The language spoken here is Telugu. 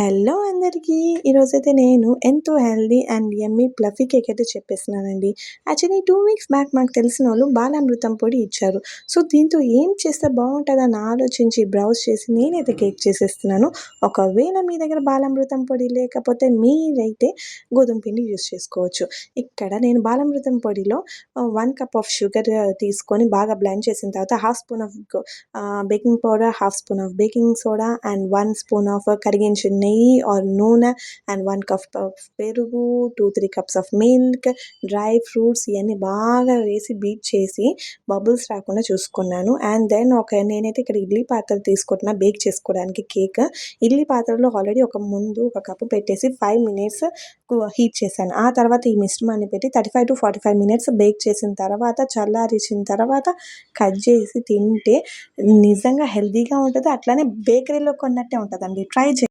హలో అందరికీ! ఈరోజైతే నేను ఎంతో healthy and yummy fluffy cake అయితే చెప్పేస్తున్నానండి. యాక్చువల్లీ 2 వీక్స్ బ్యాక్ మాకు తెలిసినోళ్ళు బాలామృతం పొడి ఇచ్చారు. సో, దీంతో ఏం చేస్తే బావుంటదని ఆలోచించి బ్రౌజ్ చేసి నేనైతే కేక్ చేసేస్తున్నాను. ఒకవేళ మీ దగ్గర బాలామృతం పొడి లేకపోతే మీరైతే గోధుమ పిండి యూజ్ చేసుకోవచ్చు. ఇక్కడ నేను బాలామృతం పొడిలో 1 కప్ ఆఫ్ షుగర్ తీసుకొని బాగా బ్లెండ్ చేసిన తర్వాత half spoon of baking powder, half spoon of baking soda and 1 spoon of కరిగించిన నెయ్యి ఆర్ నూనె అండ్ 1 కప్ ఆఫ్ పెరుగు, 2, 3 cups of milk, dry fruits ఇయన్నీ బాగా వేసి బీట్ చేసి బబుల్స్ రాకుండా చూసుకున్నాను. అండ్ దెన్ నేనైతే ఇక్కడ ఇడ్లీ పాత్ర తీసుకుంటున్నా బేక్ చేసుకోవడానికి కేక్. ఇడ్లీ పాత్రలో ఆల్రెడీ ముందు ఒక కప్పు పెట్టేసి 5 మినిట్స్ హీట్ చేశాను. ఆ తర్వాత ఈ మిశ్రమాన్ని పెట్టి 35-45 మినిట్స్ బేక్ చేసిన తర్వాత చల్లారించిన తర్వాత కట్ చేసి తింటే నిజంగా హెల్తీగా ఉంటది. అట్లానే బేకరీలో కొన్నట్టే ఉంటదండి. ట్రై